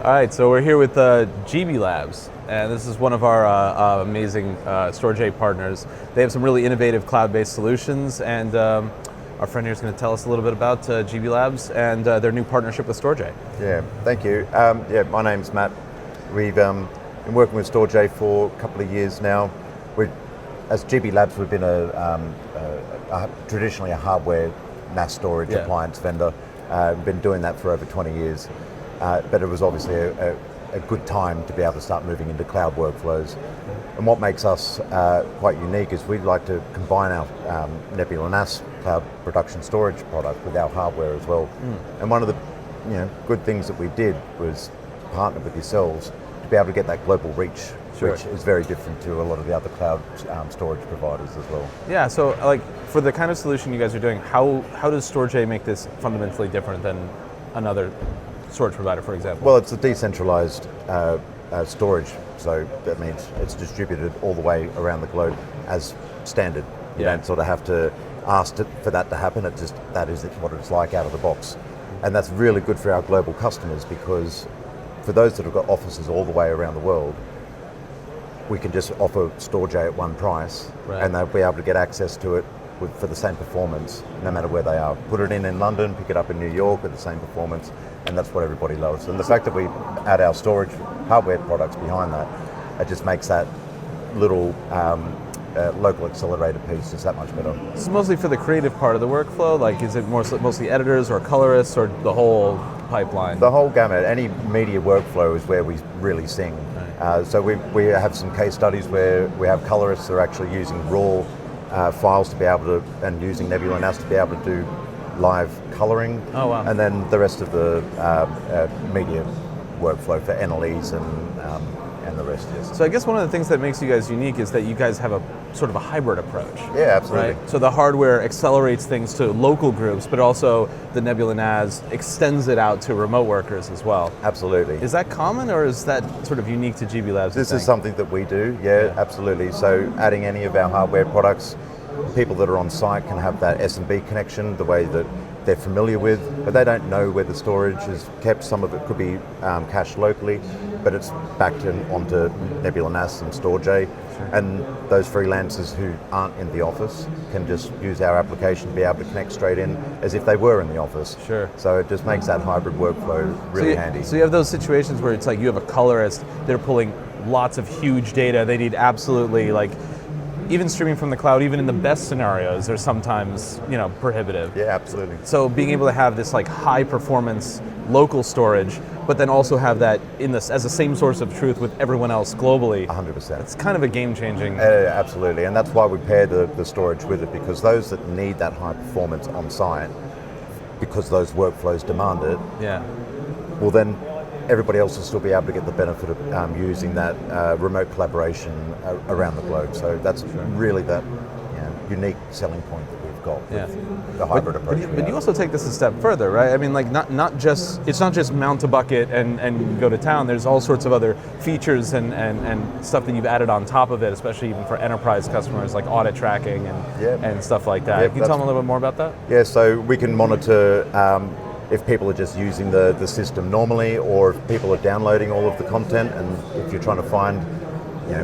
All right, so we're here with GB Labs, and this is one of our amazing Storj partners. They have some really innovative cloud-based solutions, and our friend here is going to tell us a little bit about GB Labs and their new partnership with Storj. Yeah, thank you. My name's Matt. We've been working with Storj for a couple of years now. As GB Labs, we've been traditionally a hardware NAS storage appliance vendor. We've been doing that for over 20 years. But it was obviously a good time to be able to start moving into cloud workflows. And what makes us quite unique is we'd like to combine our Nebula NAS cloud production storage product with our hardware as well. And one of the good things that we did was partner with yourselves to be able to get that global reach, which is very different to a lot of the other cloud storage providers as well. Yeah, so like for the kind of solution you guys are doing, how does Storj make this fundamentally different than another storage provider, for example? Well, it's a decentralized storage, so that means it's distributed all the way around the globe as standard. You don't sort of have to ask for that to happen. That is what it's like out of the box. And that's really good for our global customers, because for those that have got offices all the way around the world, we can just offer Storj at one price, and they'll be able to get access to it for the same performance, no matter where they are. Put it in London, pick it up in New York with the same performance, and that's what everybody loves. And the fact that we add our storage hardware products behind that, it just makes that little local accelerator piece just that much better. This is mostly for the creative part of the workflow. Like, is it mostly editors or colorists, or the whole pipeline? The whole gamut. Any media workflow is where we really sing. So we have some case studies where we have colorists that are actually using raw files to be able to, and using Nebula NAS to be able to do live coloring. Oh, wow. And then the rest of the media workflow for NLEs and the rest. Yes. So I guess one of the things that makes you guys unique is that you guys have a sort of a hybrid approach. Yeah, absolutely. Right? So the hardware accelerates things to local groups, but also the Nebula NAS extends it out to remote workers as well. Absolutely. Is that common, or is that sort of unique to GB Labs? This is something that we do, absolutely. So adding any of our hardware products, people that are on site can have that SMB connection the way that they're familiar with, but they don't know where the storage is kept. Some of it could be cached locally, but it's backed onto Nebula NAS and Storj. And those freelancers who aren't in the office can just use our application to be able to connect straight in as if they were in the office. Sure. So it just makes that hybrid workflow really handy. So you have those situations where it's like you have a colorist, they're pulling lots of huge data, they need absolutely, like, even streaming from the cloud, even in the best scenarios, are sometimes, prohibitive. Yeah, absolutely. So being able to have this like high performance local storage, but then also have that in this as the same source of truth with everyone else globally. 100%. It's kind of a game changing. Absolutely, and that's why we pair the storage with it, because those that need that high performance on site, because those workflows demand it, well then everybody else will still be able to get the benefit of using that remote collaboration around the globe. So that's really that unique selling point that we've got with the hybrid approach. But you also take this a step further, right? I mean, like it's not just mount a bucket and go to town. There's all sorts of other features and stuff that you've added on top of it, especially even for enterprise customers, like audit tracking and stuff like that. Can you tell them a little bit more about that? Yeah, so we can monitor if people are just using the system normally, or if people are downloading all of the content, and if you're trying to find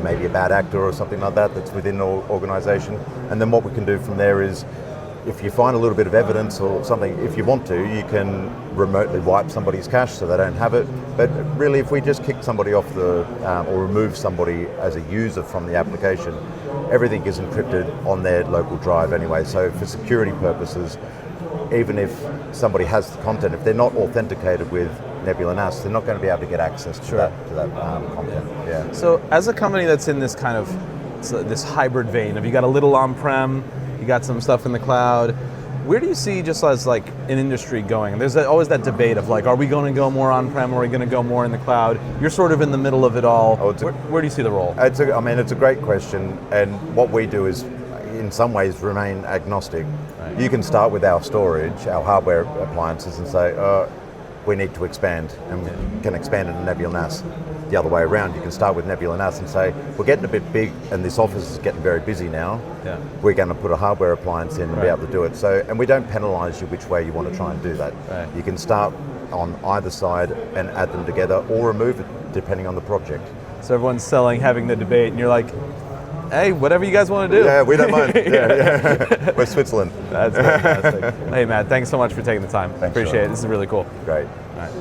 maybe a bad actor or something like that that's within the organization. And then what we can do from there is, if you find a little bit of evidence or something, if you want to, you can remotely wipe somebody's cache so they don't have it. But really, if we just kick somebody off or remove somebody as a user from the application, everything is encrypted on their local drive anyway. So for security purposes, even if somebody has the content, if they're not authenticated with Nebula NAS, they're not going to be able to get access to that content. Yeah. So as a company that's in this kind of this hybrid vein, if you got a little on-prem, you got some stuff in the cloud, where do you see, just as like an industry going? There's always that debate of like, are we going to go more on-prem, or are we going to go more in the cloud? You're sort of in the middle of it all. Where do you see the role? It's a great question, and what we do is, in some ways, remain agnostic. Right. You can start with our storage, our hardware appliances, and say, we need to expand, and we can expand into Nebula NAS. the other way around. You can start with Nebula and us and say, we're getting a bit big and this office is getting very busy now. Yeah. We're going to put a hardware appliance in and be able to do it. So, and we don't penalise you which way you want to try and do that. Right. You can start on either side and add them together or remove it depending on the project. So everyone's selling, having the debate, and you're like, hey, whatever you guys want to do. Yeah, we don't mind. Yeah. We're Switzerland. That's fantastic. Hey, Matt, thanks so much for taking the time. Thanks, Appreciate Sean. it. This is really cool. Great. All right.